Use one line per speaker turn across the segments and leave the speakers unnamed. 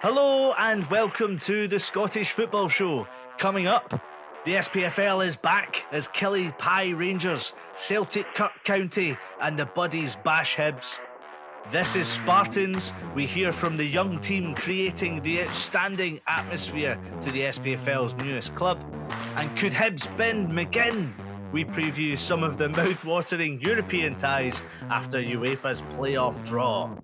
Hello and welcome to the Scottish Football Show. Coming up, the SPFL is back as Killie Pie Rangers, Celtic Kirkcaldy and the Buddies bash Hibs. This is Spartans. We hear from the young team creating the outstanding atmosphere to the SPFL's newest club. And could Hibs bend McGinn? We preview some of the mouth-watering European ties after UEFA's playoff draw.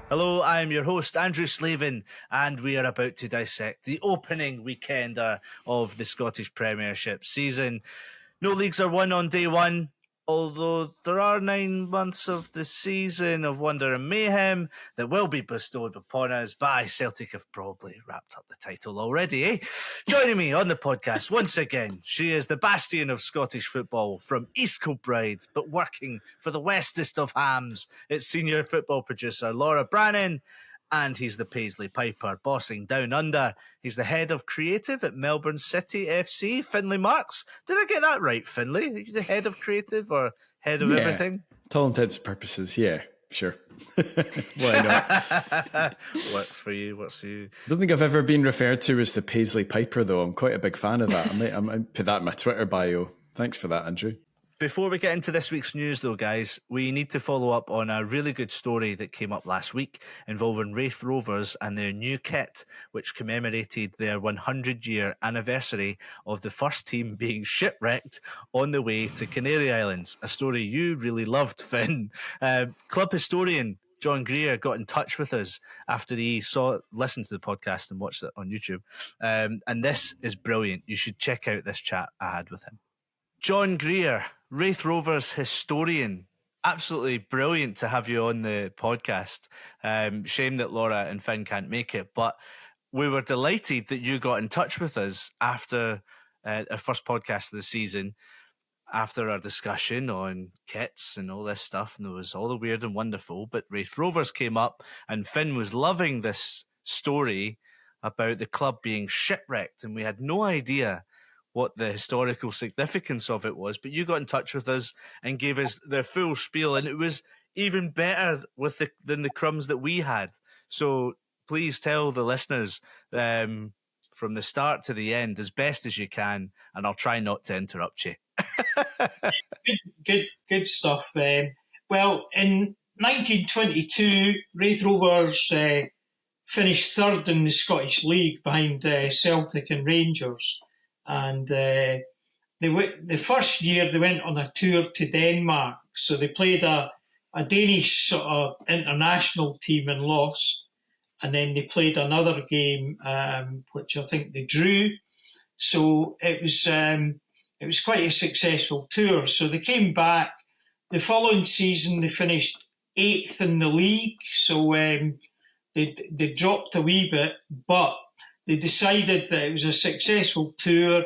Hello, I'm your host, Andrew Slaven, and we are about to dissect the opening weekender of the Scottish Premiership season. No leagues are won on day one, although there are 9 months of the season of wonder and mayhem that will be bestowed upon us. But Celtic have probably wrapped up the title already, eh? Joining me on the podcast once again, she is the bastion of Scottish football from East Kilbride, but working for the westest of hams. It's senior football producer Laura Brannan, and he's the Paisley Piper, bossing down under. He's the head of creative at Melbourne City FC, Findlay Marks. Did I get that right, Findlay? Are you the head of creative or head of everything?
To all intents and purposes, yeah, sure. Why not?
Works for you.
I don't think I've ever been referred to as the Paisley Piper, though. I'm quite a big fan of that. I might put that in my Twitter bio. Thanks for that, Andrew.
Before we get into this week's news, though, guys, we need to follow up on a really good story that came up last week involving Raith Rovers and their new kit, which commemorated their 100-year anniversary of the first team being shipwrecked on the way to Canary Islands. A story you really loved, Finn. Club historian John Greer got in touch with us after he listened to the podcast and watched it on YouTube. And this is brilliant. You should check out this chat I had with him. John Greer, Raith Rovers historian. Absolutely brilliant to have you on the podcast. Shame that Laura and Finn can't make it, but we were delighted that you got in touch with us after our first podcast of the season, after our discussion on kits and all this stuff, and there was all the weird and wonderful, but Raith Rovers came up and Finn was loving this story about the club being shipwrecked, and we had no idea what the historical significance of it was, but you got in touch with us and gave us the full spiel, and it was even better than the crumbs that we had. So please tell the listeners from the start to the end as best as you can, and I'll try not to interrupt you.
Good stuff. Well, in 1922, Raith Rovers finished third in the Scottish League behind Celtic and Rangers. And the first year they went on a tour to Denmark, so they played a Danish sort of international team and lost, and then they played another game which I think they drew. So it was quite a successful tour. So they came back the following season. They finished 8th in the league, so they dropped a wee bit, but they decided that it was a successful tour.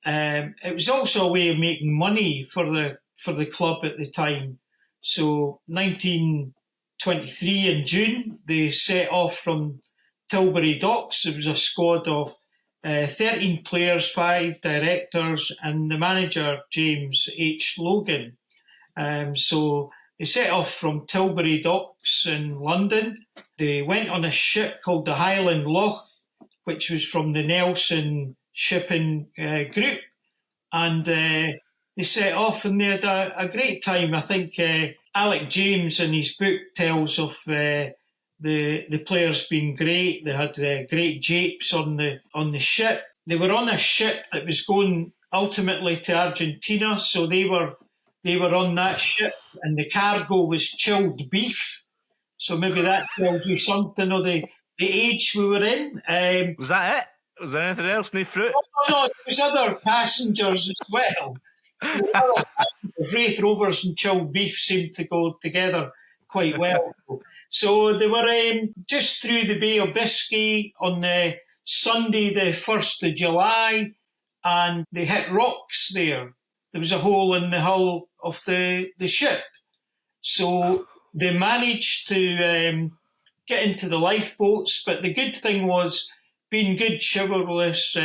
It was also a way of making money for the club at the time. So 1923 in June, they set off from Tilbury Docks. It was a squad of 13 players, 5 directors, and the manager, James H. Logan. So they set off from Tilbury Docks in London. They went on a ship called the Highland Loch, which was from the Nelson shipping group. And they set off and they had a great time. I think Alec James in his book tells of the players being great. They had great japes on the ship. They were on a ship that was going ultimately to Argentina, so they were on that ship, and the cargo was chilled beef. So maybe that tells you something of the age we were in.
Was that it? Was there anything else? No fruit?
No, there was other passengers as well. Raith Rovers and chilled beef seemed to go together quite well. So they were just through the Bay of Biscay on the Sunday, the 1st of July, and they hit rocks there. There was a hole in the hull of the ship. So they managed to get into the lifeboats, but the good thing was, being good chivalrous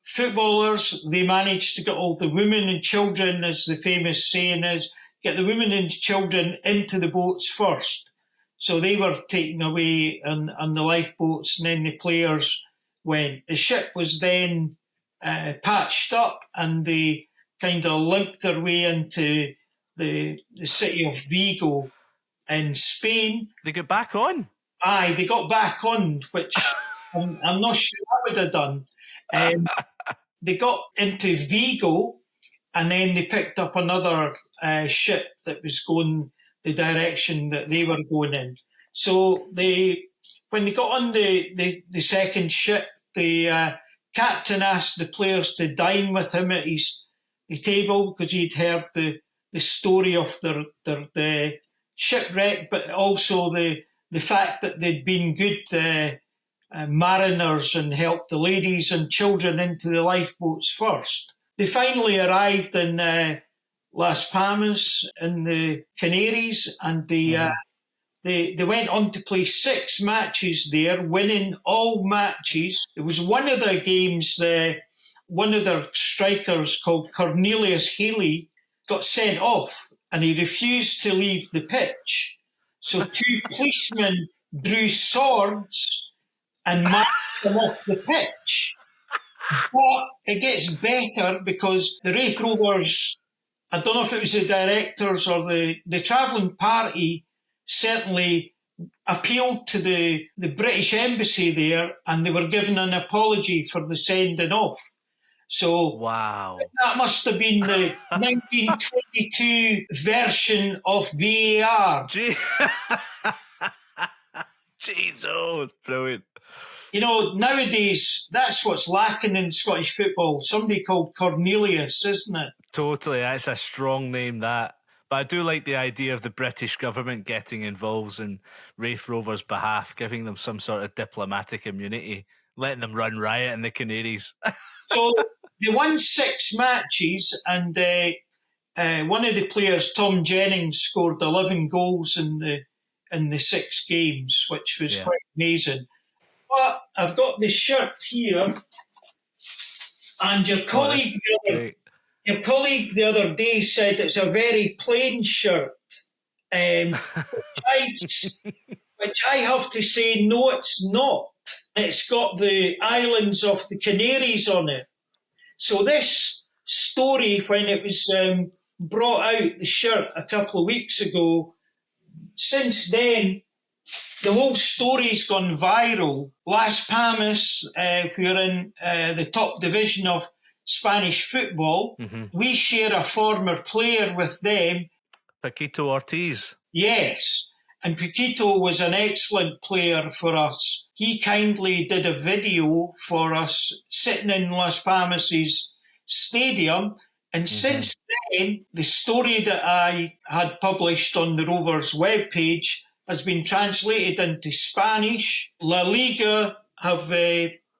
footballers, they managed to get all the women and children, as the famous saying is, get the women and children into the boats first. So they were taken away on the lifeboats, and then the players went. The ship was then patched up, and they kind of limped their way into the city of Vigo in Spain.
They got back on?
Aye, they got back on, which I'm not sure I would have done. They got into Vigo, and then they picked up another ship that was going the direction that they were going in. So when they got on the second ship, the captain asked the players to dine with him at his table, because he'd heard the story of their shipwreck, but also the fact that they'd been good mariners and helped the ladies and children into the lifeboats first. They finally arrived in Las Palmas in the Canaries, and they went on to play 6 matches there, winning all matches. It was one of the games, one of their strikers called Cornelius Haley got sent off, and he refused to leave the pitch. So 2 policemen drew swords and marched him off the pitch. But it gets better, because the Raith Rovers, I don't know if it was the directors or the travelling party, certainly appealed to the British embassy there, and they were given an apology for the sending off. So
wow,
that must have been the 1922 version of VAR.
Jeez, oh, brilliant.
You know, nowadays, that's what's lacking in Scottish football. Somebody called Cornelius, isn't it?
Totally, that's a strong name, that. But I do like the idea of the British government getting involved in Raith Rovers' behalf, giving them some sort of diplomatic immunity, letting them run riot in the Canaries.
So they won 6 matches, and one of the players, Tom Jennings, scored 11 goals in the 6 games, which was quite amazing. But I've got the shirt here, and your colleague the other day said it's a very plain shirt, which I have to say, no, it's not. It's got the islands of the Canaries on it. So this story, when it was brought out, the shirt, a couple of weeks ago, since then, the whole story's gone viral. Las Palmas, who are in the top division of Spanish football, we share a former player with them.
Paquito Ortiz.
Yes, and Paquito was an excellent player for us. He kindly did a video for us sitting in Las Palmas' stadium, and since then, the story that I had published on the Rovers webpage has been translated into Spanish. La Liga have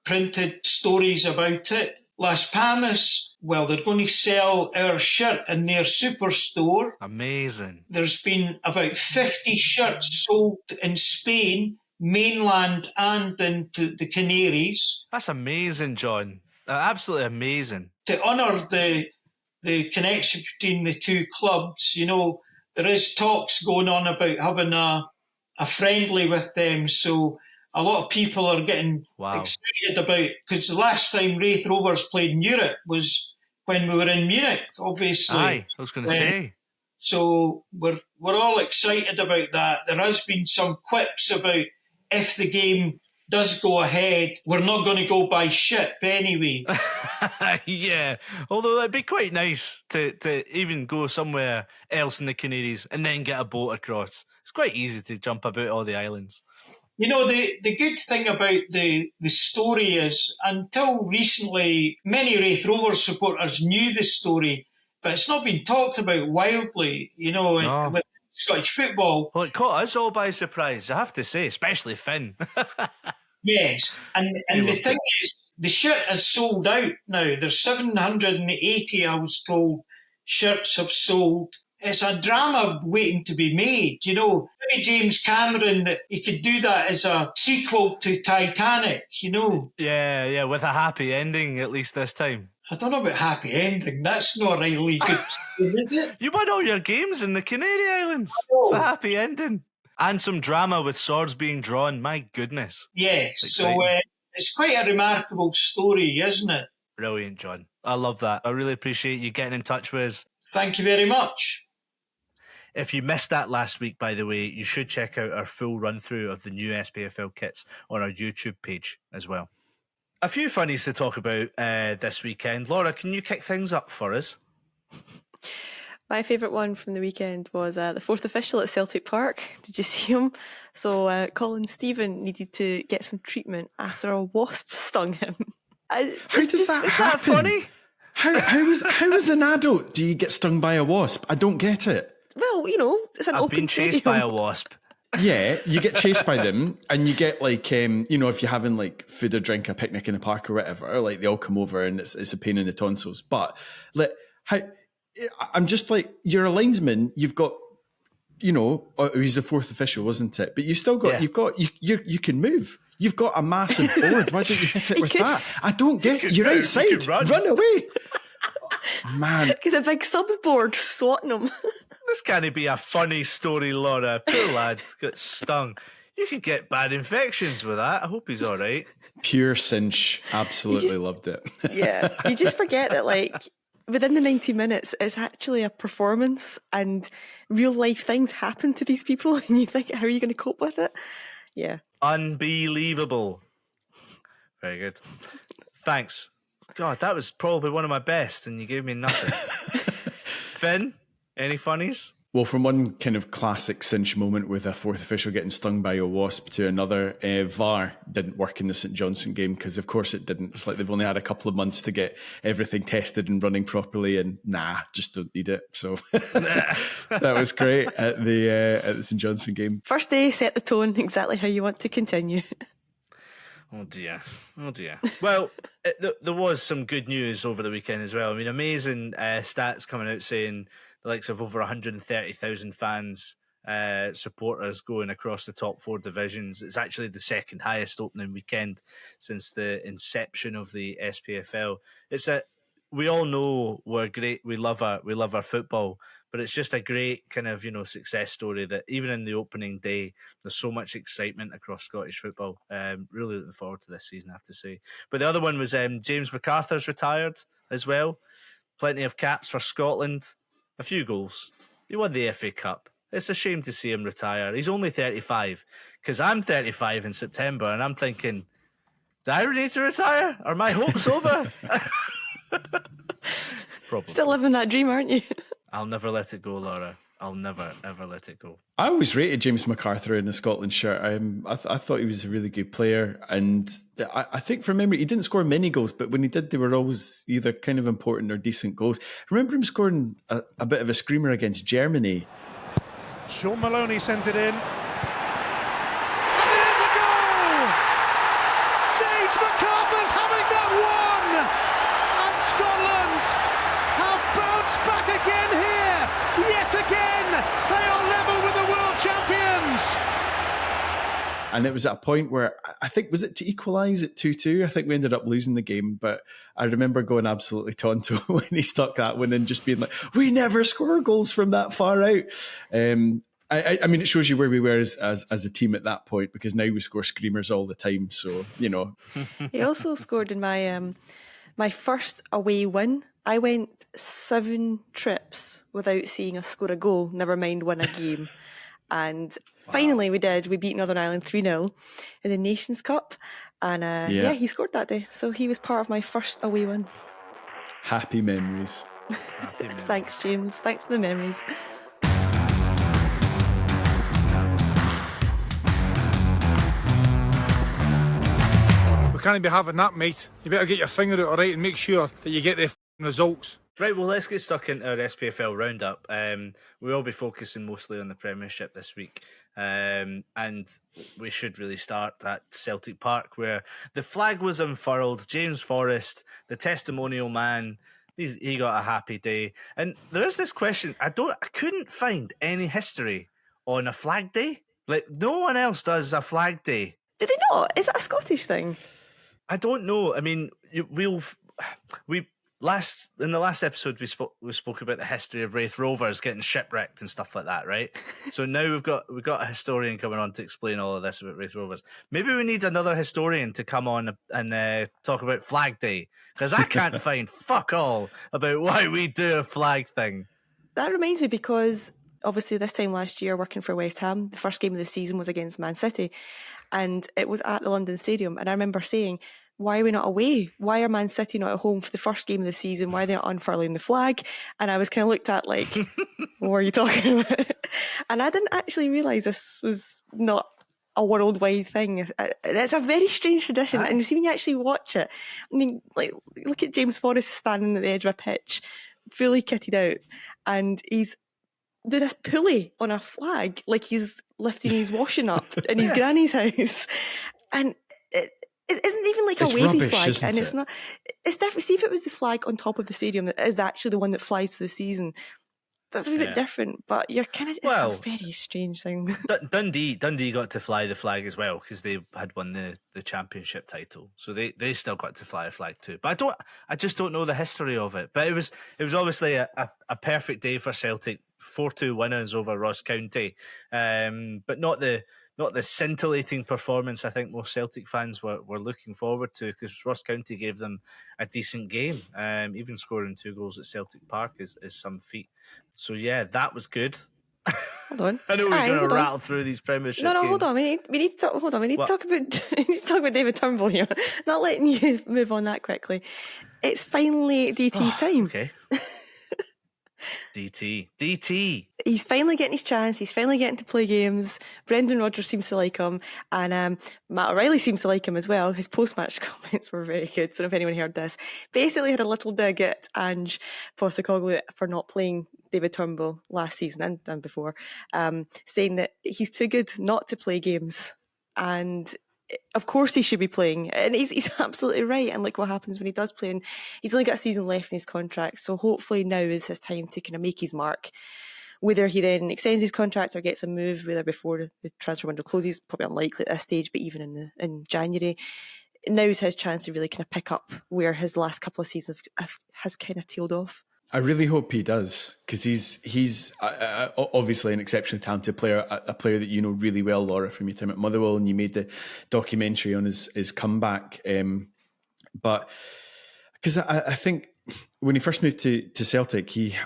printed stories about it. Las Palmas, well, they're going to sell our shirt in their superstore.
Amazing.
There's been about 50 shirts sold in Spain, mainland and into the Canaries.
That's amazing, John. Absolutely amazing.
To honour the connection between the 2 clubs, you know, there is talks going on about having a friendly with them, so a lot of people are getting excited about, because the last time Raith Rovers played in Europe was when we were in Munich, obviously.
Aye, I was going to say.
So we're all excited about that. There has been some quips about, if the game does go ahead, we're not going to go by ship anyway.
Yeah, although it'd be quite nice to even go somewhere else in the Canaries and then get a boat across. It's quite easy to jump about all the islands.
You know, the good thing about the story is, until recently, many Raith Rovers supporters knew the story, but it's not been talked about wildly, you know, with Scottish football.
Well, it caught us all by surprise, I have to say, especially Finn.
Yes, and the thing is, the shirt is sold out now. There's 780, I was told, shirts have sold. it's a drama waiting to be made, you know. Maybe James Cameron, that he could do that as a sequel to Titanic, you know.
Yeah, with a happy ending at least this time.
I don't know about happy ending. That's not really good, is it?
You won all your games in the Canary Islands. It's a happy ending. And some drama with swords being drawn. My goodness.
Yeah, so it's quite a remarkable story, isn't it?
Brilliant, John. I love that. I really appreciate you getting in touch with us.
Thank you very much.
If you missed that last week, by the way, you should check out our full run-through of the new SPFL kits on our YouTube page as well. A few funnies to talk about this weekend. Laura, can you kick things up for us?
My favourite one from the weekend was the fourth official at Celtic Park. Did you see him? So Colin Stephen needed to get some treatment after a wasp stung him.
How does that happen?
Is that funny?
How as an adult do you get stung by a wasp? I don't get it.
Well, you know, it's an
I've
open
been chased
stadium.
by a wasp.
Yeah, you get chased by them, and you get like, you know, if you're having like food or drink, a picnic in a park or whatever, like they all come over and it's a pain in the tonsils. But like, I'm just like, you're a linesman. You've got, you know, he's the fourth official, wasn't it? But you still got, you can move. You've got a massive board. Why don't you hit it with that? I don't get it. You're outside. Run away. Man.
Get a big subs board swatting him.
This can't be a funny story, Laura. Poor lad got stung. You could get bad infections with that. I hope he's all right.
Pure cinch. Absolutely loved it.
Yeah. You just forget that, like, within the 90 minutes, it's actually a performance and real life things happen to these people, and you think, how are you going to cope with it? Yeah.
Unbelievable. Very good. Thanks. God, that was probably one of my best, and you gave me nothing. Finn, any funnies?
Well, from one kind of classic cinch moment with a fourth official getting stung by a wasp to another, VAR didn't work in the St Johnstone game because, of course, it didn't. It's like they've only had a couple of months to get everything tested and running properly, and just don't need it. So that was great at the St Johnstone game.
First day, set the tone exactly how you want to continue.
Oh dear. Well, there was some good news over the weekend as well. I mean, amazing stats coming out saying the likes of over 130,000 fans, supporters going across the top four divisions. It's actually the second highest opening weekend since the inception of the SPFL. We all know we're great. We love our football, but it's just a great kind of, you know, success story that even in the opening day, there's so much excitement across Scottish football. Really looking forward to this season, I have to say. But the other one was James McArthur's retired as well. Plenty of caps for Scotland. A few goals. He won the FA Cup. It's a shame to see him retire. He's only 35, because I'm 35 in September, and I'm thinking, do I need to retire? Are my hopes over? Probably.
Still living that dream, aren't you?
I'll never let it go, Laura. I'll never, ever let it go.
I always rated James McArthur in the Scotland shirt. I thought he was a really good player. And I think from memory, he didn't score many goals, but when he did, they were always either kind of important or decent goals. I remember him scoring a bit of a screamer against Germany.
Sean Maloney sent it in. And it is a goal! James McArthur's having that one! And Scotland have bounced back again here! Yet again, they are level with the world champions!
And it was at a point where, I think, was it to equalise at 2-2? I think we ended up losing the game, but I remember going absolutely tonto when he stuck that one and just being like, we never score goals from that far out. I mean, it shows you where we were as a team at that point, because now we score screamers all the time, so, you know.
He also scored in my first away win. I went 7 trips without seeing us score a goal, never mind win a game. And finally we did. We beat Northern Ireland 3-0 in the Nations Cup. And he scored that day. So he was part of my first away win.
Happy memories.
Thanks, James. Thanks for the memories.
We can't be having that, mate. You better get your finger out, all right, and make sure that you get the results.
Right, well, let's get stuck into our SPFL roundup. We'll be focusing mostly on the Premiership this week. And we should really start at Celtic Park, where the flag was unfurled. James Forrest, the testimonial man, he got a happy day. And there is this question. I couldn't find any history on a flag day. Like, no one else does a flag day.
Do they not? Is it a Scottish thing?
I don't know. I mean, in the last episode we spoke about the history of Raith Rovers getting shipwrecked and stuff like that, right? So now we've got a historian coming on to explain all of this about Raith Rovers. Maybe we need another historian to come on and talk about Flag Day, because I can't find fuck all about why we do a flag thing.
That reminds me, because obviously this time last year, working for West Ham, the first game of the season was against Man City, and it was at the London Stadium. And I remember saying, why are we not away? Why are Man City not at home for the first game of the season? Why are they not unfurling the flag? And I was kind of looked at like, what are you talking about? And I didn't actually realise this was not a worldwide thing. It's a very strange tradition. And you see, when you actually watch it, I mean, like, look at James Forrest standing at the edge of a pitch, fully kitted out, and he's doing a pulley on a flag, like he's lifting his washing up in his granny's house. And it isn't even like
it's
a wavy
rubbish,
flag, and
it?
it's not. It's different. See, if it was the flag on top of the stadium that is actually the one that flies for the season, that's a wee bit different. But you're kind of, it's a very strange thing.
Dundee got to fly the flag as well, because they had won the championship title, so they still got to fly a flag too. But I just don't know the history of it. But it was obviously a perfect day for Celtic. 4-2 winners over Ross County, but not the scintillating performance I think most Celtic fans were looking forward to, because Ross County gave them a decent game. Even scoring 2 goals at Celtic Park is some feat. So yeah, that was good.
Hold on.
I know we're going to rattle through these Premiership games.
Hold on. We need to talk. Hold on. We need to talk about David Turnbull here. Not letting you move on that quickly. It's finally DT's time.
Okay. DT.
He's finally getting his chance. He's finally getting to play games. Brendan Rodgers seems to like him, and Matt O'Reilly seems to like him as well. His post-match comments were very good. I don't know if anyone heard this. Basically had a little dig at Ange Postecoglou for not playing David Turnbull last season and before, saying that he's too good not to play games, and of course he should be playing, and he's absolutely right. And look what happens when he does play, and he's only got a season left in his contract, so hopefully now is his time to kind of make his mark. Whether he then extends his contract or gets a move, whether before the transfer window closes, probably unlikely at this stage, but even in January, now's his chance to really kind of pick up where his last couple of seasons has kind of tailed off.
I really hope he does, because he's obviously an exceptionally talented player, a player that you know really well, Laura, from your time at Motherwell, and you made the documentary on his comeback. But because I think when he first moved to Celtic, he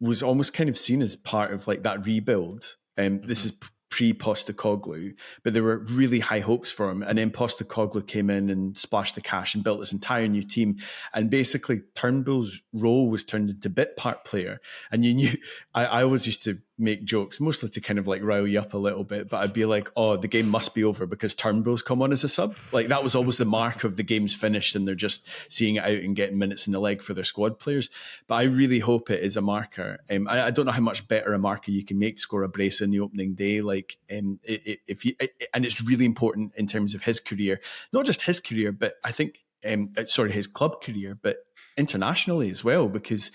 was almost kind of seen as part of like that rebuild. This is pre-Postecoglou, but there were really high hopes for him. And then Postecoglou came in and splashed the cash and built this entire new team. And basically Turnbull's role was turned into bit part player. And you knew, I always used to make jokes, mostly to kind of like rile you up a little bit, but I'd be like, oh, the game must be over because Turnbull's come on as a sub. Like that was always the mark of the game's finished and they're just seeing it out and getting minutes in the leg for their squad players. But I really hope it is a marker. I don't know how much better a marker you can make to score a brace in the opening day. Like if you, and it's really important in terms of his career, not just his career, but I think his club career, but internationally as well, because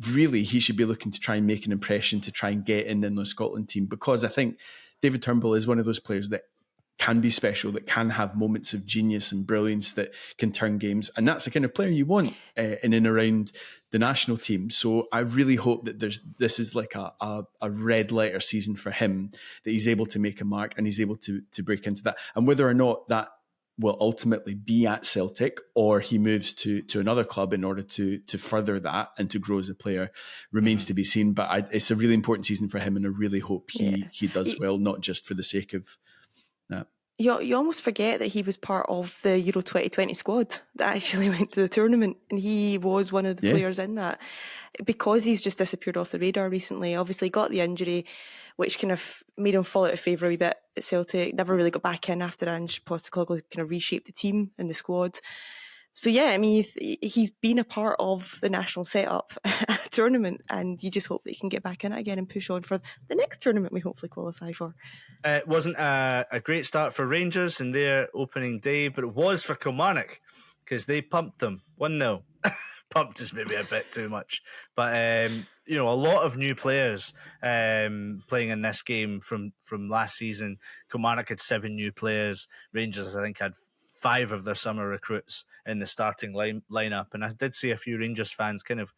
really he should be looking to try and make an impression, to try and get in the Scotland team, because I think David Turnbull is one of those players that can be special, that can have moments of genius and brilliance that can turn games, and that's the kind of player you want in and around the national team. So I really hope that this is like a red letter season for him, that he's able to make a mark and he's able to break into that. And whether or not that will ultimately be at Celtic or he moves to another club in order to further that and to grow as a player remains to be seen. But it's a really important season for him, and I really hope he does well, not just for the sake of that.
You almost forget that he was part of the Euro 2020 squad that actually went to the tournament, and he was one of the players in that, because he's just disappeared off the radar recently. Obviously got the injury, which kind of made him fall out of favour a wee bit at Celtic. Never really got back in after Ange Postecoglou kind of reshaped the team and the squad. So yeah, I mean, he's been a part of the national setup tournament, and you just hope that he can get back in it again and push on for the next tournament we hopefully qualify for.
It wasn't a great start for Rangers in their opening day, but it was for Kilmarnock, because they pumped them 1-0. pumped is maybe a bit too much, but you know, a lot of new players playing in this game from last season. Kilmarnock had 7 new players. Rangers, I think, had 5 of their summer recruits in the starting lineup, and I did see a few Rangers fans kind of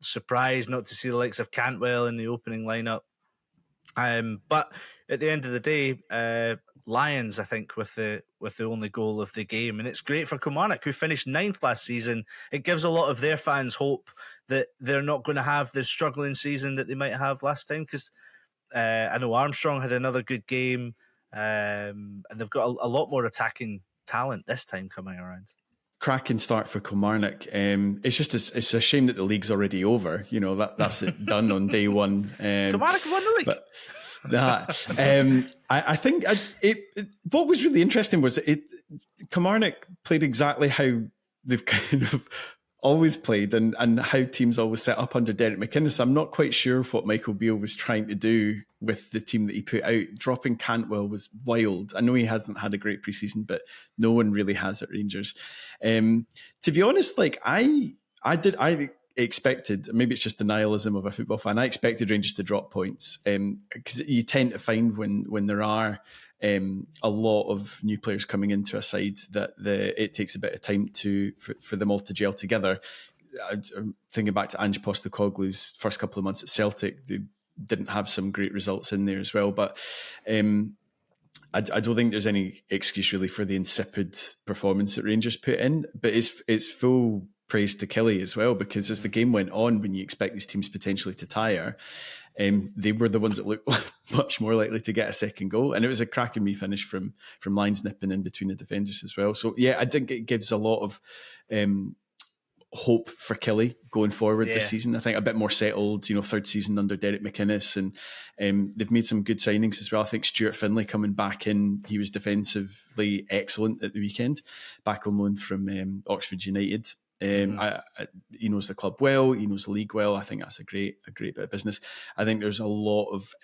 surprised not to see the likes of Cantwell in the opening lineup. But at the end of the day, Lions, I think, with the only goal of the game, and it's great for Kilmarnock, who finished 9th last season. It gives a lot of their fans hope that they're not going to have the struggling season that they might have last time, because I know Armstrong had another good game, and they've got a lot more attacking talent this time coming around.
Cracking start for Kilmarnock. It's a shame that the league's already over. You know, that's it done on day one.
Kilmarnock won the league.
But, I think what was really interesting was Kilmarnock played exactly how they've kind of always played and how teams always set up under Derek McInnes. I'm not quite sure what Michael Beale was trying to do with the team that he put out. Dropping Cantwell was wild. I know he hasn't had a great preseason, but no one really has at Rangers. To be honest, like I expected, maybe it's just the nihilism of a football fan, I expected Rangers to drop points, because you tend to find when there are a lot of new players coming into a side that it takes a bit of time for them all to gel together. I'm thinking back to Ange Postecoglou's first couple of months at Celtic. They didn't have some great results in there as well, but I don't think there's any excuse really for the insipid performance that Rangers put in, but it's full praise to Kelly as well, because as the game went on, when you expect these teams potentially to tire, they were the ones that looked much more likely to get a second goal, and it was a cracking wee finish from lines nipping in between the defenders as well. So yeah, I think it gives a lot of hope for Kelly going forward this season. I think a bit more settled, you know, 3rd season under Derek McInnes, and they've made some good signings as well. I think Stuart Finlay coming back in, he was defensively excellent at the weekend, back on loan from Oxford United. He knows the club well, he knows the league well. I think that's a great bit of business. I think there's a lot of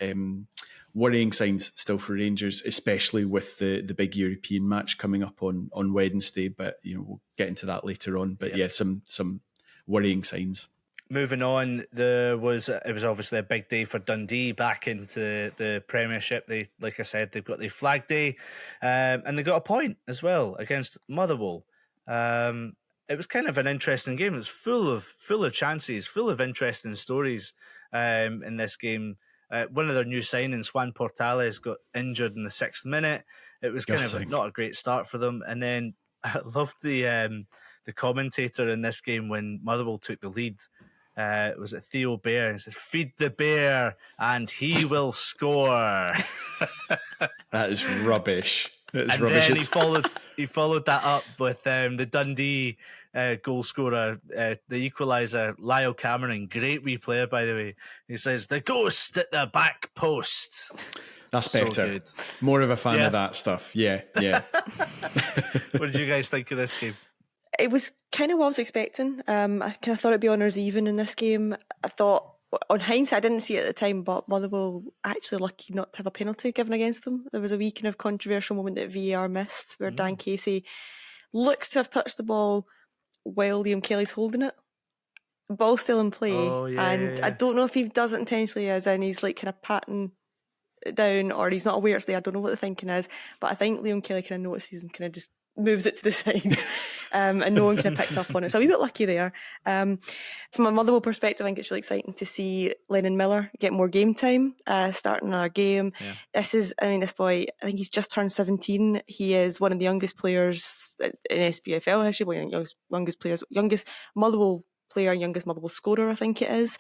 worrying signs still for Rangers, especially with the big European match coming up on Wednesday, but you know, we'll get into that later on. But some worrying signs.
Moving on, it was obviously a big day for Dundee back into the Premiership. They, like I said, they've got the Flag Day, and they got a point as well against Motherwell. It was kind of an interesting game. It was full of chances, full of interesting stories in this game. One of their new signings, Juan Portales, got injured in the 6th minute. It was kind of not a great start for them. And then I loved the commentator in this game when Motherwell took the lead. It was Theo Bear. He said, "Feed the bear and he will score."
That is rubbish.
And then he followed that up with the Dundee goal scorer, the equaliser, Lyle Cameron. Great wee player, by the way. He says, "The ghost at the back post."
That's
so
better.
Good.
More of a fan of that stuff. Yeah.
What did you guys think of this game?
It was kind of what I was expecting. I kind of thought it'd be honours even in this game. I thought, on hindsight, I didn't see it at the time, but Motherwell actually lucky not to have a penalty given against them. There was a wee kind of controversial moment that VAR missed where Dan Casey looks to have touched the ball while Liam Kelly's holding it. Ball still in play. I don't know if he does it intentionally, as in he's like kind of patting it down, or he's not aware it's there. I don't know what the thinking is, but I think Liam Kelly kind of notices and kind of just moves it to the side, and no one kind of picked up on it. So a wee bit lucky there. From a Motherwell perspective, I think it's really exciting to see Lennon Miller get more game time, starting another game. Yeah. This boy, I think he's just turned 17. He is one of the youngest players in SPFL history, youngest Motherwell player and youngest Motherwell scorer, I think it is.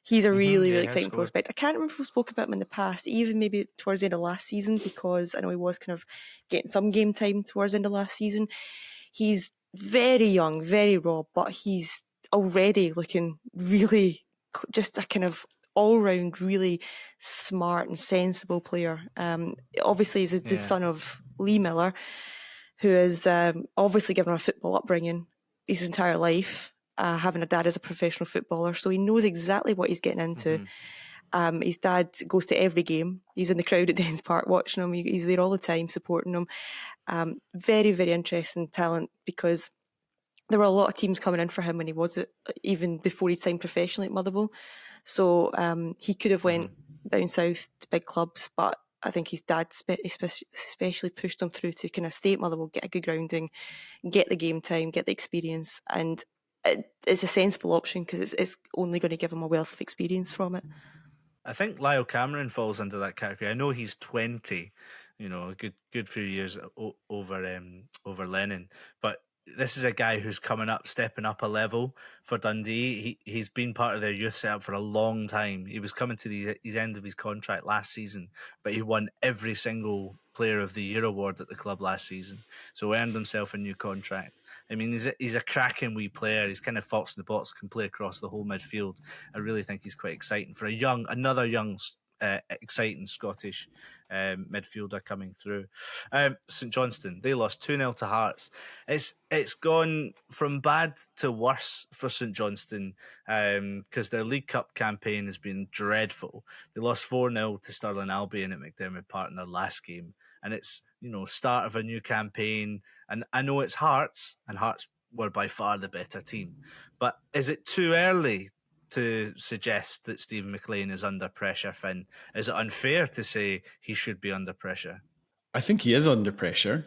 He's a really exciting prospect. I can't remember if we spoke about him in the past, even maybe towards the end of last season, because I know he was kind of getting some game time towards the end of last season. He's very young, very raw, but he's already looking really just a kind of all-round really smart and sensible player. Obviously he's the son of Lee Miller, who is obviously given him a football upbringing his entire life, having a dad as a professional footballer, so he knows exactly what he's getting into. His dad goes to every game. He's in the crowd at Dens Park watching him. He's there all the time supporting him. Very, very interesting talent, because there were a lot of teams coming in for him when he was even before he signed professionally at Motherwell. So he could have went down south to big clubs, but I think his dad especially pushed him through to kind of stay at Motherwell, get a good grounding, get the game time, get the experience, and it's a sensible option because it's only going to give him a wealth of experience from it.
I think Lyle Cameron falls into that category. I know he's 20, a good few years over Lennon, but this is a guy who's coming up, stepping up a level for Dundee. He's been part of their youth setup for a long time. He was coming to his end of his contract last season, but he won every single Player of the Year award at the club last season, so earned himself a new contract. I mean, he's a cracking wee player. He's kind of fox in the box, can play across the whole midfield. I really think he's quite exciting for another young, exciting Scottish midfielder coming through. St Johnstone, they lost 2-0 to Hearts. It's gone from bad to worse for St Johnstone because their League Cup campaign has been dreadful. They lost 4-0 to Stirling Albion at McDiarmid Park in their last game. And it's, start of a new campaign. And I know it's Hearts, and Hearts were by far the better team. But is it too early to suggest that Stephen McLean is under pressure, Finn? Is it unfair to say he should be under pressure?
I think he is under pressure.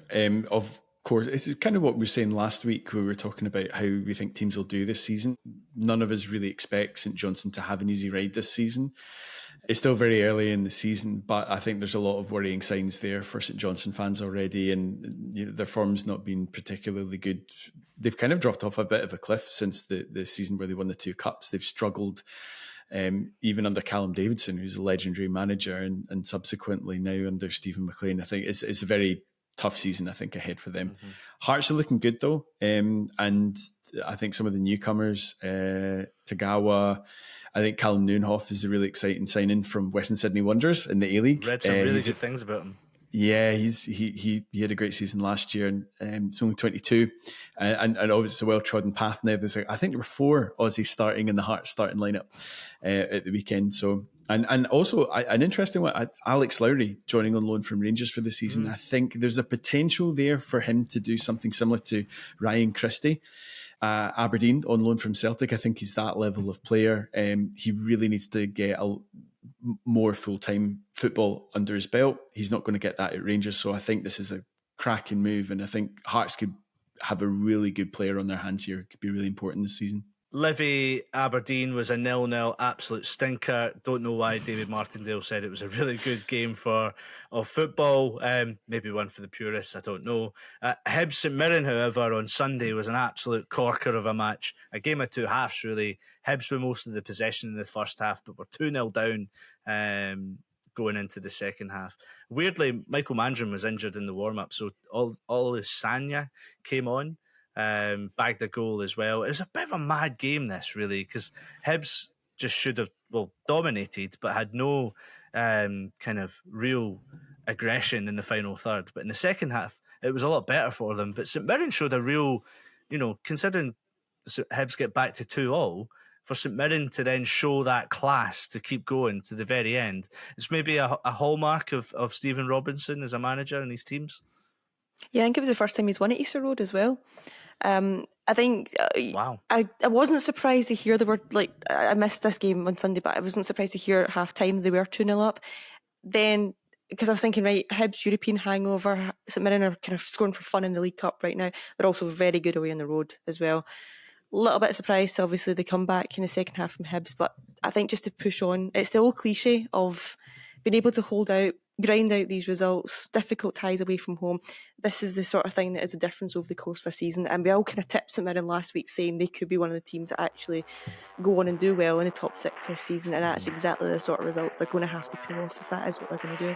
Of course, this is kind of what we were saying last week, where we were talking about how we think teams will do this season. None of us really expect St Johnstone to have an easy ride this season. It's still very early in the season, but I think there's a lot of worrying signs there for St Johnstone fans already, and their form's not been particularly good. They've kind of dropped off a bit of a cliff since the season where they won the 2 cups. They've struggled even under Callum Davidson, who's a legendary manager, and subsequently now under Stephen McLean. I think it's a very tough season, I think, ahead for them. Hearts are looking good though, and I think some of the newcomers, Tagawa, I think Callum Noonhoff is a really exciting signing from Western Sydney Wanderers in the A-League.
Read some really good things about him.
Yeah, he had a great season last year, and he's only 22, and obviously a well-trodden path now. I think there were 4 Aussies starting in the Hearts starting lineup at the weekend. So, and also an interesting one, Alex Lowry joining on loan from Rangers for the season. I think there's a potential there for him to do something similar to Ryan Christie. Aberdeen on loan from Celtic. I think he's that level of player. He really needs to get more full-time football under his belt. He's not going to get that at Rangers, so I think this is a cracking move, and I think Hearts could have a really good player on their hands here. It could be really important this season.
Livy Aberdeen was a 0-0 absolute stinker. Don't know why David Martindale said it was a really good game of football. Maybe one for the purists, I don't know. Hibs St Mirren, however, on Sunday was an absolute corker of a match. A game of 2 halves, really. Hibs were most of the possession in the first half, but were 2-0 down going into the second half. Weirdly, Michael Mandron was injured in the warm-up, so Olu Sanya came on. Bagged a goal as well. It was a bit of a mad game, this, really, because Hibs just should have dominated, but had no kind of real aggression in the final third. But in the second half, it was a lot better for them. But St Mirren showed a real, considering Hibs get back to 2-2, for St Mirren to then show that class to keep going to the very end, it's maybe a hallmark of Stephen Robinson as a manager and his teams.
Yeah, I think it was the first time he's won at Easter Road as well. I think
wow.
I wasn't surprised to hear they were I missed this game on Sunday, but I wasn't surprised to hear at half time they were 2-0 up. Then, because I was thinking, right, Hibs European hangover, St Mirren are kind of scoring for fun in the League Cup right now. They're also very good away on the road as well. A little bit surprised, obviously, they come back in the second half from Hibs, but I think just to push on, it's the old cliche of being able to hold out, grind out these results, difficult ties away from home. This is the sort of thing that is a difference over the course of a season. And we all kind of tipped St Mirren last week saying they could be one of the teams that actually go on and do well in the top 6 this season. And that's exactly the sort of results they're going to have to pull off if that is what they're going to do.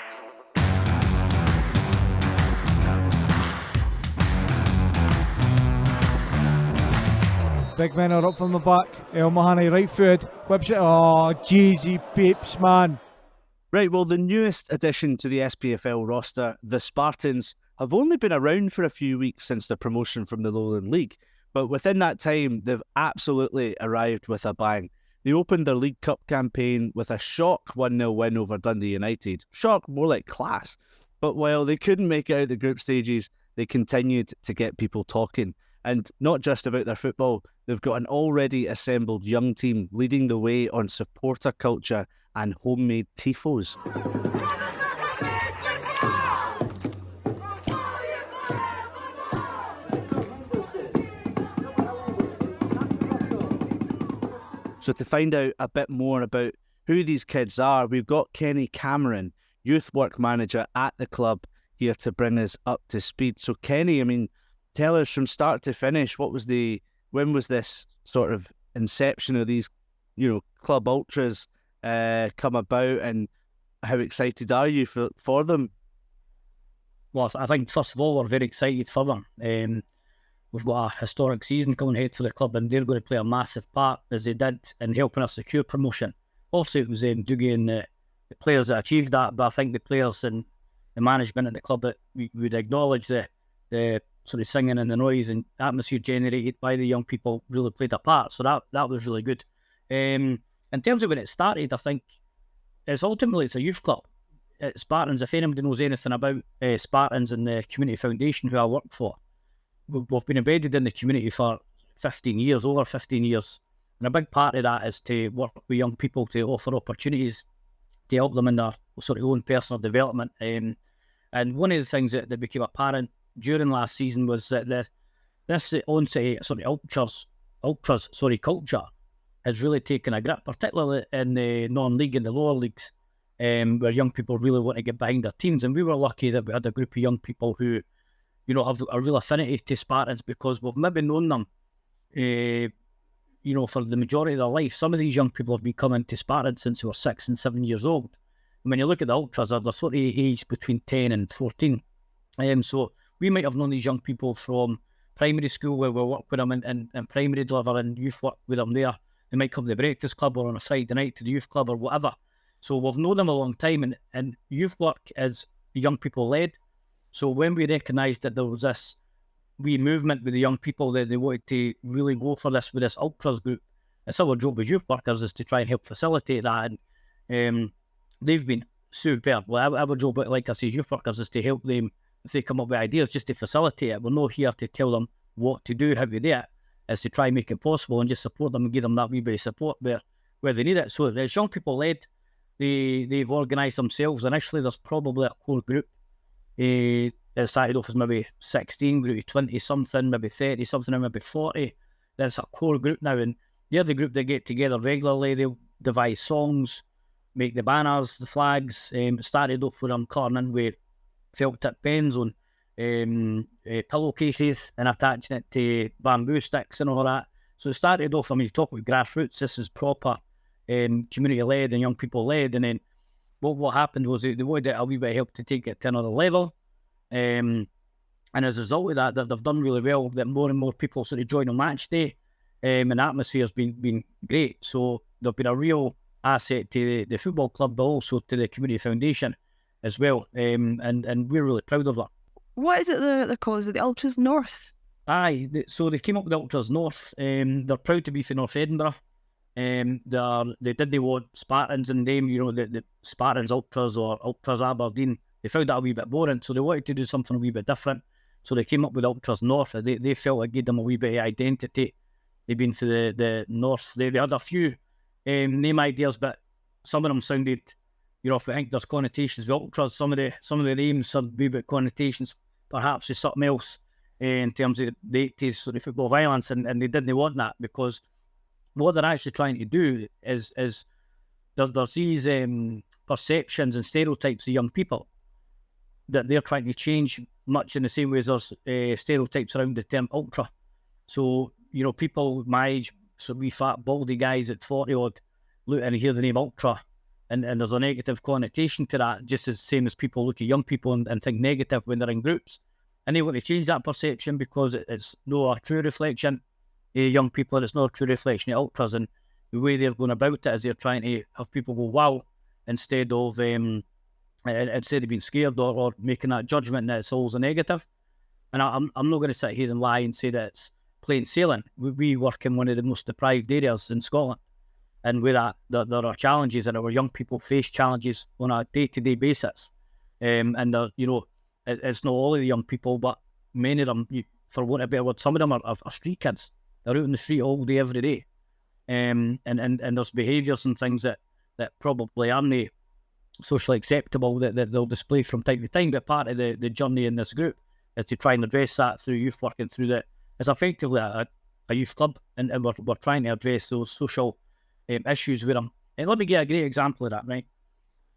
Big men are up from the back. El Mahani right foot. Whips it. Oh, Jeezy peeps, man.
Right, well, the newest addition to the SPFL roster, the Spartans, have only been around for a few weeks since their promotion from the Lowland League, but within that time, they've absolutely arrived with a bang. They opened their League Cup campaign with a shock 1-0 win over Dundee United. Shock, more like class. But while they couldn't make it out the group stages, they continued to get people talking. And not just about their football, they've got an already assembled young team leading the way on supporter culture and homemade tifos. So to find out a bit more about who these kids are, we've got Kenny Cameron, youth work manager at the club, here to bring us up to speed. So Kenny, I mean, tell us from start to finish, when was this sort of inception of these, club ultras come about, and how excited are you for them?
Well, I think first of all, we're very excited for them. We've got a historic season coming ahead for the club, and they're going to play a massive part, as they did, in helping us secure promotion. Obviously, it was Dougie and the players that achieved that, but I think the players and the management at the club, that we would acknowledge the sort of singing and the noise and atmosphere generated by the young people really played a part. So that was really good. In terms of when it started, I think it's a youth club. Spartans, if anybody knows anything about Spartans and the community foundation who I work for, we've been embedded in the community for over 15 years. And a big part of that is to work with young people to offer opportunities to help them in their sort of own personal development. And one of the things that became apparent during last season was that this onset sort of ultras culture has really taken a grip, particularly in the non-league and the lower leagues, where young people really want to get behind their teams. And we were lucky that we had a group of young people who, have a real affinity to Spartans, because we've maybe known them, for the majority of their life. Some of these young people have been coming to Spartans since they were 6 and 7 years old. And when you look at the ultras, they're sort of aged between 10 and 14. So we might have known these young people from primary school, where we work with them in primary level and youth work with them there. They might come to the breakfast club or on a Friday night to the youth club or whatever. So we've known them a long time, and youth work is young people led. So when we recognised that there was this wee movement with the young people, that they wanted to really go for this with this ultras group, it's our job as youth workers is to try and help facilitate that. And they've been superb. Well, our job, like I say, youth workers, is to help them if they come up with ideas, just to facilitate it. We're not here to tell them what to do, how to do it. Is to try and make it possible and just support them and give them that wee bit of support where they need it. So it's young people led. They've organised themselves. Initially, there's probably a core group. It started off as maybe 16, grew to 20 something, maybe 30 something, and maybe 40. That's a core group now, and they're the group that get together regularly. They'll devise songs, make the banners, the flags. It started off with them coloring in with felt tip pens on pillowcases and attaching it to bamboo sticks and all that. So it started off, you talk about grassroots, this is proper community led and young people led. And then what happened was they wanted a wee bit of help to take it to another level. And as a result of that they've done really well, that more and more people sort of join on match day. And the atmosphere's been great. So they've been a real asset to the football club, but also to the community foundation as well. And we're really proud of that.
What is it they're called? Is it the Ultras North?
Aye, so they came up with the Ultras North. They're proud to be from North Edinburgh. They didn't want Spartans in them, the Spartans Ultras or Ultras Aberdeen. They found that a wee bit boring, so they wanted to do something a wee bit different. So they came up with Ultras North. They felt it gave them a wee bit of identity. They've been to the North. They had a few name ideas, but some of them sounded, if we think there's connotations with Ultras, some of the names had a wee bit of connotations perhaps with something else in terms of the 80s sort of football violence, and they didn't want that, because what they're actually trying to do is there's these perceptions and stereotypes of young people that they're trying to change, much in the same way as there's stereotypes around the term ultra. So, people my age, so wee fat baldy guys at 40 odd, look and hear the name ultra, and there's a negative connotation to that, just as same as people look at young people and think negative when they're in groups. And they want to change that perception, because it's not a true reflection of young people, and it's not a true reflection of ultras. And the way they're going about it is they're trying to have people go wow, instead of being scared or making that judgment that it's always a negative. And I'm not going to sit here and lie and say that it's plain sailing. We work in one of the most deprived areas in Scotland, and with that there are challenges, and our young people face challenges on a day-to-day basis. And it's not all of the young people, but many of them, for want of a better word, some of them are street kids. They're out in the street all day, every day. And there's behaviours and things that probably aren't socially acceptable that they'll display from time to time. But part of the journey in this group is to try and address that through youth work and through that. It's effectively a youth club, and we're trying to address those social issues with them. And let me get a great example of that, right?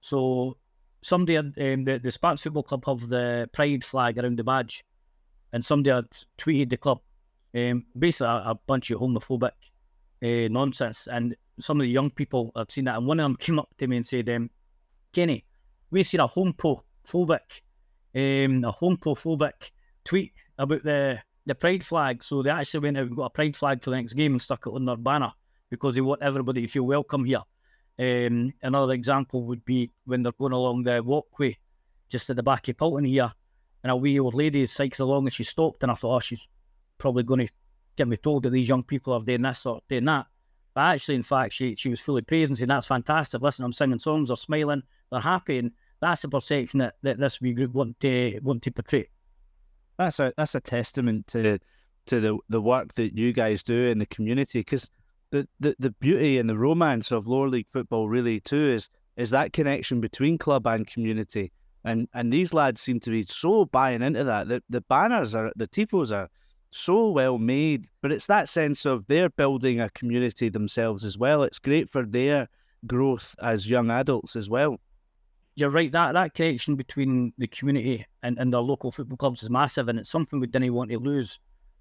So somebody had, the Spartans Football Club have the pride flag around the badge, and somebody had tweeted the club, basically a bunch of homophobic nonsense, and some of the young people had seen that, and one of them came up to me and said, Kenny, we've seen a homophobic tweet about the pride flag, so they actually went out and got a pride flag for the next game and stuck it on their banner because they want everybody to feel welcome here. Another example would be when they're going along the walkway just at the back of Pulton here, and a wee old lady cycles along and she stopped, and I thought, she's probably going to get me told that these young people are doing this or doing that. But actually, in fact, she was fully praising, saying, that's fantastic, listen, I'm singing songs, they're smiling, they're happy, and that's the perception that this wee group want to portray.
That's a testament to the work that you guys do in the community, because the beauty and the romance of lower league football really too is that connection between club and community, and these lads seem to be so buying into that. The banners the tifos are so well made, but it's that sense of they're building a community themselves as well. It's great for their growth as young adults as well.
You're right, that connection between the community and their local football clubs is massive, and it's something we didn't want to lose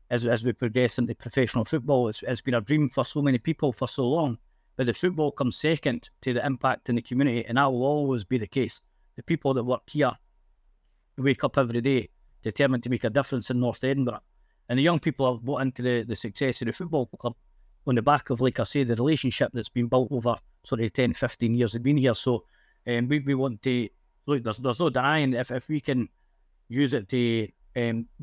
as we progress into professional football. It's been a dream for so many people for so long, but the football comes second to the impact in the community, and that will always be the case. The people that work here wake up every day determined to make a difference in North Edinburgh, and the young people have bought into the success of the football club on the back of, like I say, the relationship that's been built over sort of 10, 15 years they've been here. So we want to, look, there's no denying if we can use it to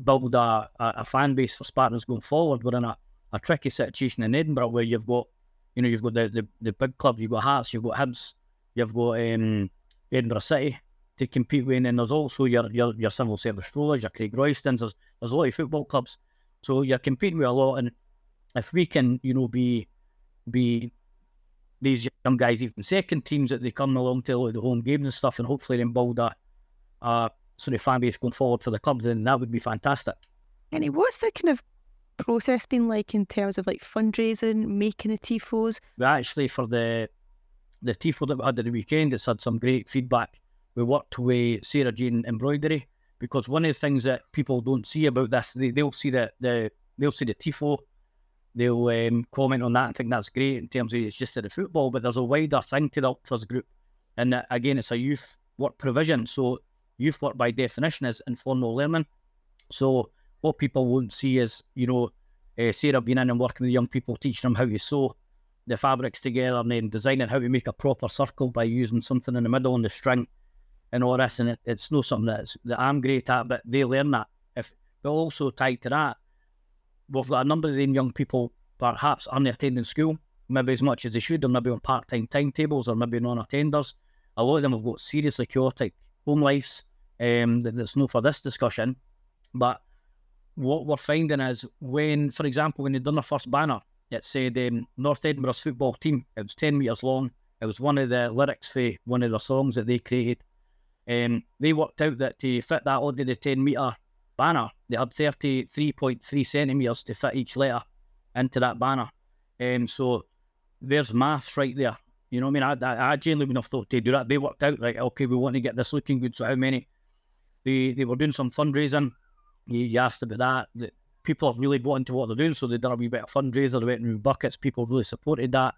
build a fan base for Spartans going forward. We're in a tricky situation in Edinburgh where you've got the big clubs, you've got Hearts, you've got Hibs, you've got Edinburgh City to compete with, and then there's also your civil service strollers, your Craig Roystons. There's a lot of football clubs, so you're competing with a lot. And if we can, be these young guys, even second teams, that they come along to the home games and stuff, and hopefully then build a sort of fan base going forward for the clubs, then that would be fantastic.
Annie, what's the kind of process been like in terms of like fundraising, making the tifos?
We actually, for the tifo that we had at the weekend, it's had some great feedback. We worked with Sarah Jane Embroidery, because one of the things that people don't see about this, they'll see the tifo, they'll comment on that and think that's great in terms of it's just the football, but there's a wider thing to the Ultras group, and that, again, it's a youth work provision. So youth work by definition is informal learning. So what people won't see is, Sarah being in and working with young people, teaching them how to sew the fabrics together, and then designing how to make a proper circle by using something in the middle on the string and all this. And it's not something that I'm great at, but they learn that. But also tied to that, we've got a number of them young people perhaps aren't attending school, maybe as much as they should, or maybe on part-time timetables, or maybe non-attenders. A lot of them have got seriously chaotic home lives. That's not for this discussion. But what we're finding is when, for example, when they'd done their first banner, it said North Edinburgh's football team. It was 10 metres long. It was one of the lyrics for one of the songs that they created. They worked out that to fit that onto the 10-metre banner, they had 33.3 centimetres to fit each letter into that banner. So there's maths right there. You know what I mean? I genuinely wouldn't have thought to do that. They worked out, like, okay, we want to get this looking good, so how many? They were doing some fundraising. You asked about that. People have really bought into what they're doing, so they done a wee bit of fundraiser. They went in with buckets. People really supported that.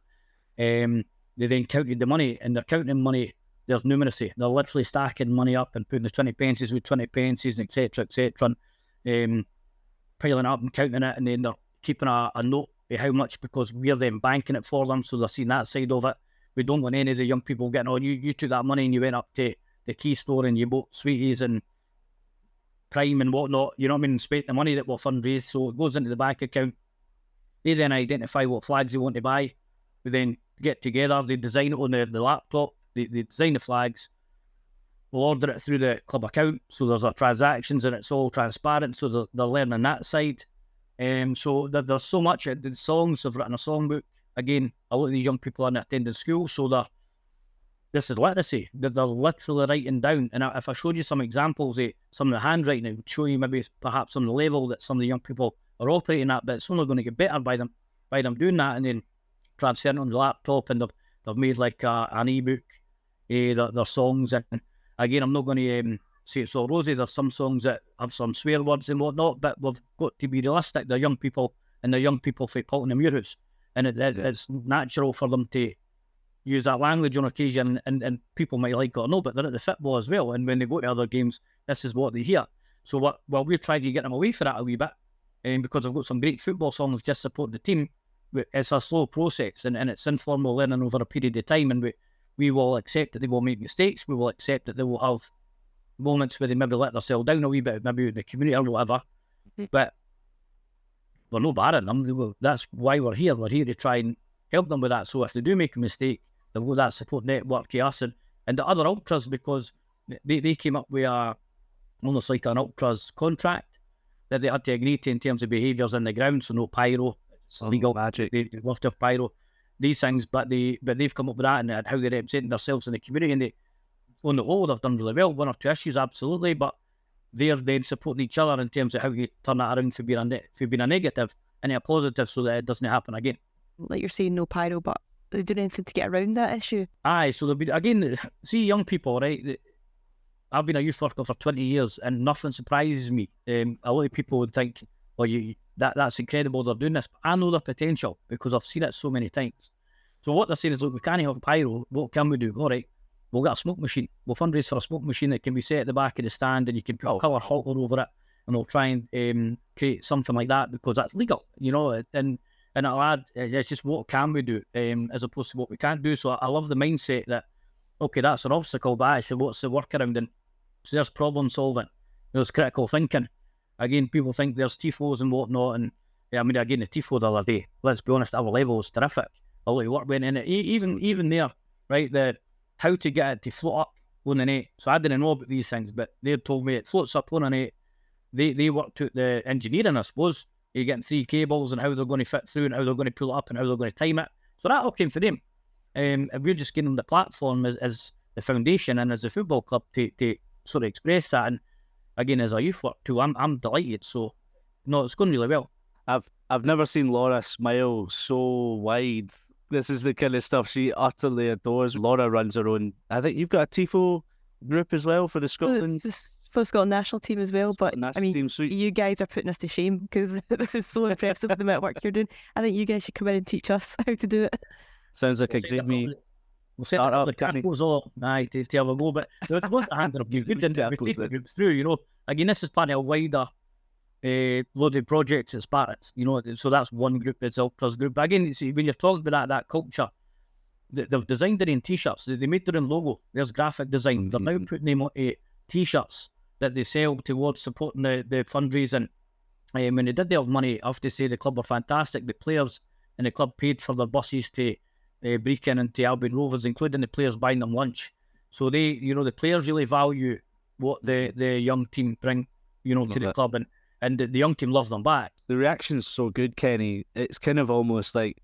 They then counted the money, and they're counting money. There's numeracy. They're literally stacking money up and putting the 20 pences with 20 pences, and etc., and piling up and counting it, and then they're keeping a note of how much, because we're then banking it for them, so they're seeing that side of it. We don't want any of the young people getting, you took that money and you went up to the key store and you bought sweeties and Prime and whatnot, you know what I mean, and spent the money that we'll fundraise. So it goes into the bank account. They then identify what flags they want to buy. We then get together, they design it on the laptop, they design the flags, we'll order it through the club account, so there's our transactions and it's all transparent, so they're learning that side. So there's so much. The songs, I've written a songbook. Again, a lot of these young people aren't attending school, so this is literacy. They're literally writing down. And if I showed you some examples of some of the handwriting, it would show you maybe perhaps some of the level that some of the young people are operating at, but it's only going to get better by them doing that and then transferring it on the laptop, and they've made like an ebook, their songs. And again, I'm not going to say it's all rosy. There's some songs that have some swear words and whatnot, but we've got to be realistic. They're young people, and they're young people for Paulton and Muirhouse, and it's natural for them to use that language on occasion, and people might like it or no, but they're at the football as well, and when they go to other games, this is what they hear. So we're trying to get them away from that a wee bit, because I've got some great football songs just supporting the team. It's a slow process, and it's informal learning over a period of time, and we will accept that they will make mistakes. We will accept that they will have moments where they maybe let themselves down a wee bit, maybe in the community or whatever, but we're not barring them. That's why we're here. We're here to try and help them with that. So if they do make a mistake, they've got that support network to us and the other ultras, because they came up with almost like an ultras contract that they had to agree to in terms of behaviours in the ground. So no pyro, it's legal.
Magic.
They love to have pyro, these things, but they've come up with that and how they represent themselves in the community. And on the whole, they've done really well. One or two issues, absolutely, but they're then supporting each other in terms of how you turn that around for being a negative and a positive, so that it doesn't happen again.
Like you're saying, no pyro, but are they doing anything to get around that issue? Aye,
so there'll be, again, see young people, right? I've been a youth worker for 20 years and nothing surprises me. A lot of people would think, well, that's incredible they're doing this, but I know their potential because I've seen it so many times. So what they're saying is, look, we can't have pyro, what can we do? All right, we'll get a smoke machine. We'll fundraise for a smoke machine that can be set at the back of the stand, and you can put a colour halter over it, and we'll try and create something like that because that's legal, and it'll add, it's just what can we do as opposed to what we can't do. So I love the mindset that, okay, that's an obstacle, but actually what's the workaround? And so there's problem solving, there's critical thinking. Again, people think there's Tifos and whatnot, and again, the Tifo the other day, let's be honest, our level is terrific. A lot of work went in it, even there, right, how to get it to float up on the net. So I didn't know about these things, but they told me it floats up on the net. They worked out the engineering, I suppose. You're getting 3 cables and how they're going to fit through and how they're going to pull it up and how they're going to time it. So that all came from them. And we're just giving them the platform as the foundation and as a football club to sort of express that. And again, as a youth work too, I'm delighted. So, no, it's going really well.
I've never seen Laura smile so wide. This is the kind of stuff she utterly adores. Laura runs her own. I think you've got a Tifo group as well for the Scotland.
For the Scotland national team as well, but you guys are putting us to shame because this is so impressive, the amount of work you're doing. I think you guys should come in and teach us how to do it.
Sounds like a great me.
We'll set up the capos all to have a go, but there's lots of handle of you good into it. We take the groups through, Again, this is part of a wider loaded projects at Spartans, so that's one group, it's Ultras group. But again, see, when you're talking about that culture, they've designed their own t-shirts, they made their own logo, there's graphic design. They're now putting them on t-shirts that they sell towards supporting the fundraising. When they did have money, I have to say the club were fantastic. The players and the club paid for their buses to Brechin and to Albion Rovers, including the players buying them lunch. So the players really value what the young team bring, to the club, and the young team love them back.
The reaction's so good, Kenny. It's kind of almost like,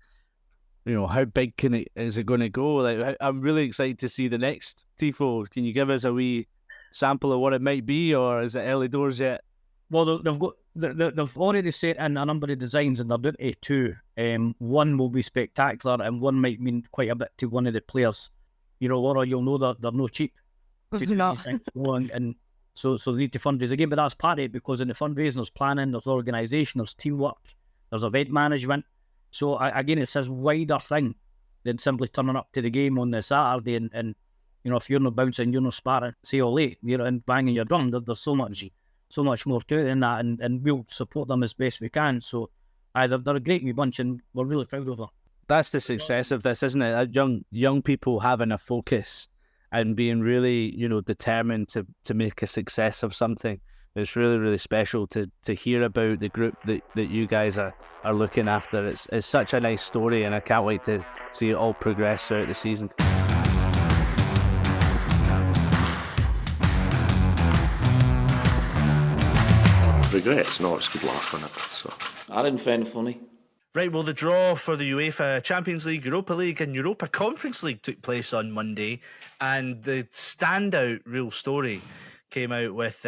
how big is it going to go? Like, I'm really excited to see the next Tifo. Can you give us a wee sample of what it might be, or is it early doors yet?
Well, they've already set in a number of designs, and they're doing E02. One will be spectacular, and one might mean quite a bit to one of the players. Laura, you'll know that they're no cheap. And so they need to fundraise again, but that's part of it, because in the fundraising there's planning, there's organisation, there's teamwork, there's event management. So again, it's this wider thing than simply turning up to the game on the Saturday and if you're not bouncing, you're not Spartan, say all late, and banging your drum. There's so much more to it than that, and we'll support them as best we can. So they're a great wee bunch, and we're really proud of them.
That's the success of this, isn't it? Young people having a focus and being really, determined to make a success of something. It's really, really special to hear about the group that you guys are looking after. It's such a nice story, and I can't wait to see it all progress throughout the season.
regrets. No, it's good laugh on it. So
I didn't find it funny.
Right, well, the draw for the UEFA Champions League, Europa League and Europa Conference League took place on Monday, and the standout real story came out with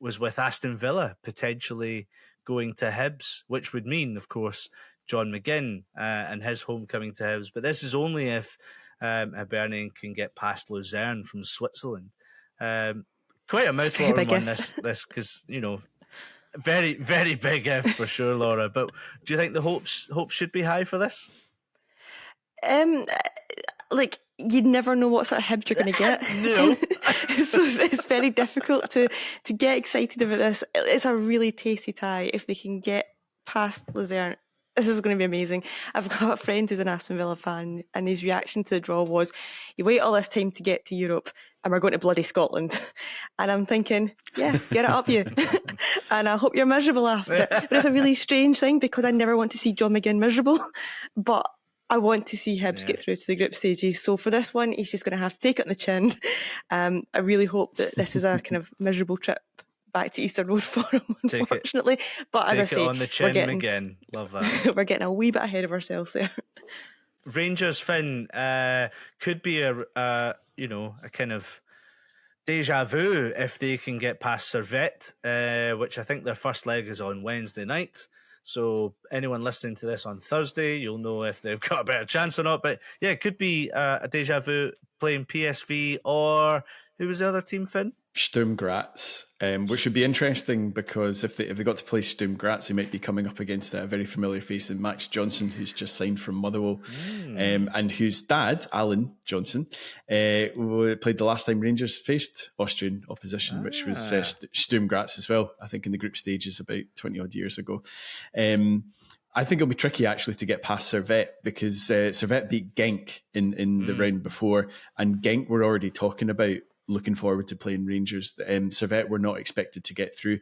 was with Aston Villa potentially going to Hibs, which would mean, of course, John McGinn and his homecoming to Hibs. But this is only if Hibernian can get past Luzerne from Switzerland. Quite a mouthful on this, because, you know, very, very big if for sure, Laura. But do you think the hopes should be high for this?
Like, you never know what sort of Hibs you're going to get.
No.
So it's very difficult to get excited about this. It's a really tasty tie. If they can get past Luzerne, this is going to be amazing. I've got a friend who's an Aston Villa fan, and his reaction to the draw was, you wait all this time to get to Europe and we're going to bloody Scotland. And I'm thinking, yeah, get it up you. And I hope you're miserable after it. But it's a really strange thing, because I never want to see John McGinn miserable. But I want to see Hibs get through to the group stages. So for this one, he's just going to have to take it on the chin. I really hope that this is a kind of miserable trip back to Eastern Road for him, unfortunately. But as I say,
on the chin again. Love that.
We're getting a wee bit ahead of ourselves there.
Rangers, Finn, could be a kind of deja vu if they can get past Servette, which I think their first leg is on Wednesday night. So anyone listening to this on Thursday, you'll know if they've got a better chance or not. But yeah, it could be a deja vu playing PSV, or who was the other team, Finn?
Sturm Graz, which would be interesting, because if they got to play Sturm Graz, they might be coming up against a very familiar face in Max Johnson, who's just signed from Motherwell, and whose dad, Alan Johnson, played the last time Rangers faced Austrian opposition, which was Sturm Graz as well, I think in the group stages about 20 odd years ago. I think it'll be tricky actually to get past Servette, because Servette beat Genk in the round before, and Genk were already talking about looking forward to playing Rangers. Servette were not expected to get through.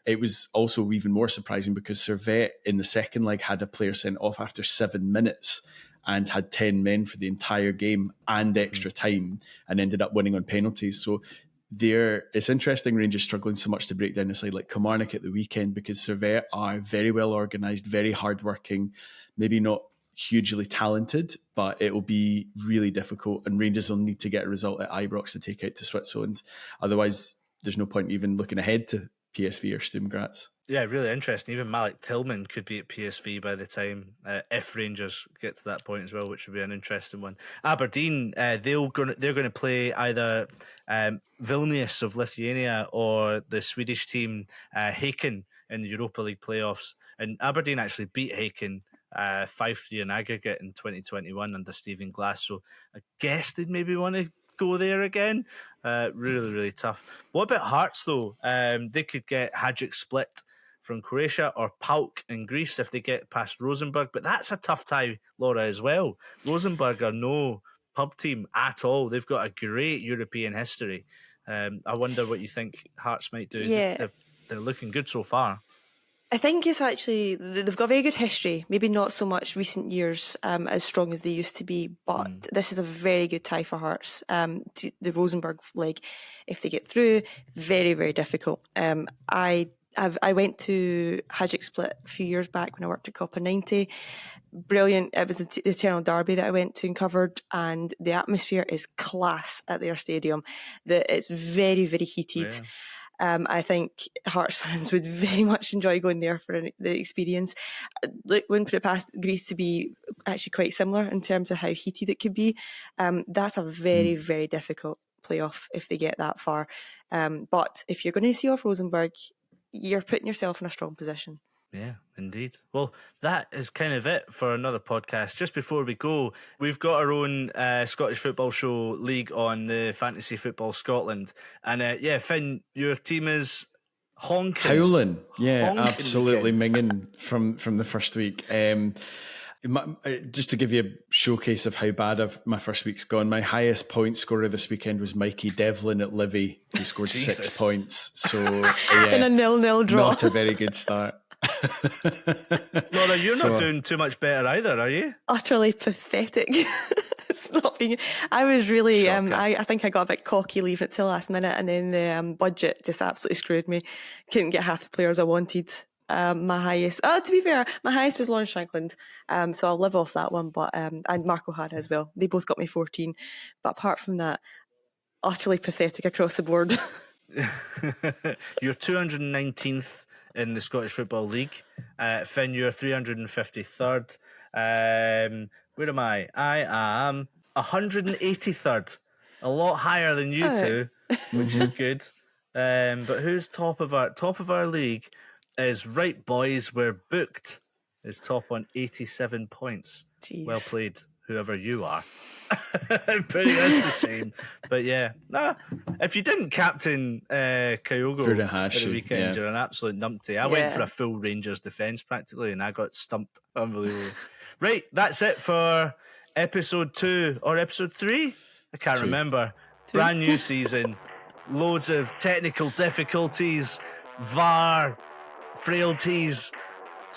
It was also even more surprising because Servette in the second leg had a player sent off after 7 minutes and had 10 men for the entire game and extra time, and ended up winning on penalties. So it's interesting Rangers struggling so much to break down a side like Kilmarnock at the weekend, because Servette are very well organised, very hard-working, maybe not hugely talented, but it will be really difficult, and Rangers will need to get a result at Ibrox to take out to Switzerland. Otherwise, there's no point even looking ahead to PSV or Sturm Graz.
Yeah, really interesting. Even Malik Tillman could be at PSV by the time, if Rangers get to that point as well, which would be an interesting one. Aberdeen, they're going to play either Vilnius of Lithuania or the Swedish team Häcken in the Europa League playoffs. And Aberdeen actually beat Häcken 5-3 in aggregate in 2021 under Stephen Glass. So I guess they'd maybe want to go there again. Really, really tough. What about Hearts though? They could get Hajduk Split from Croatia or PAOK in Greece if they get past Rosenborg. But that's a tough tie, Laura, as well. Rosenborg are no pub team at all. They've got a great European history. I wonder what you think Hearts might do.
Yeah.
They're looking good so far.
I think it's actually, they've got a very good history, maybe not so much recent years as strong as they used to be, but this is a very good tie for Hearts. To the Rosenborg leg, if they get through, very, very difficult. I went to Hajduk Split a few years back when I worked at Copa 90. Brilliant. It was the Eternal Derby that I went to and covered, and the atmosphere is class at their stadium. It's very, very heated. Yeah. I think Hearts fans would very much enjoy going there for the experience. Wouldn't put it past Greece to be actually quite similar in terms of how heated it could be. That's a very, very difficult playoff if they get that far. But if you're going to see off Rosenborg, you're putting yourself in a strong position.
Yeah, indeed. Well, that is kind of it for another podcast. Just before we go, we've got our own Scottish Football Show league on the Fantasy Football Scotland. And Finn, your team is honking.
Howling. Yeah, honking absolutely minging from the first week. Just to give you a showcase of how bad my first week's gone, my highest point scorer this weekend was Mikey Devlin at Livy, who scored 6 points. So
in a 0-0 draw.
Not a very good start.
Laura, you're not doing too much better either, are you?
Utterly pathetic. It's not being. I was really.
Shocking.
I think I got a bit cocky leaving it till last minute, and then the budget just absolutely screwed me. Couldn't get half the players I wanted. My highest. Oh, to be fair, my highest was Lawrence Shankland. So I'll live off that one. But and Marco Hara as well. They both got me 14. But apart from that, utterly pathetic across the board.
You're 219th in the Scottish Football League. Finn, you're 353rd. Where am I? I am 183rd. A lot higher than you two, which is good. But who's top of our league is Right Boys We're Booked is top on 87 points.
Jeez.
Well played, whoever you are. Putting us to shame. But yeah, if you didn't captain Kyogo at the weekend, you're an absolute numpty. I went for a full Rangers defence practically, and I got stumped. Unbelievable. Right, that's it for episode 2 or episode 3. I can't remember. 2. Brand new season, loads of technical difficulties, VAR frailties,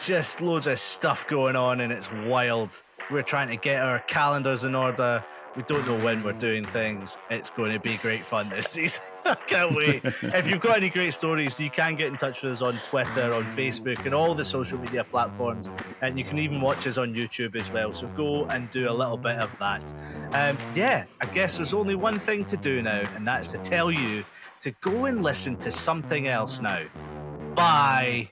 just loads of stuff going on, and it's wild. We're trying to get our calendars in order. We don't know when we're doing things. It's going to be great fun this season. I can't wait. If you've got any great stories, you can get in touch with us on Twitter, on Facebook, and all the social media platforms. And you can even watch us on YouTube as well. So go and do a little bit of that. I guess there's only one thing to do now, and that's to tell you to go and listen to something else now. Bye.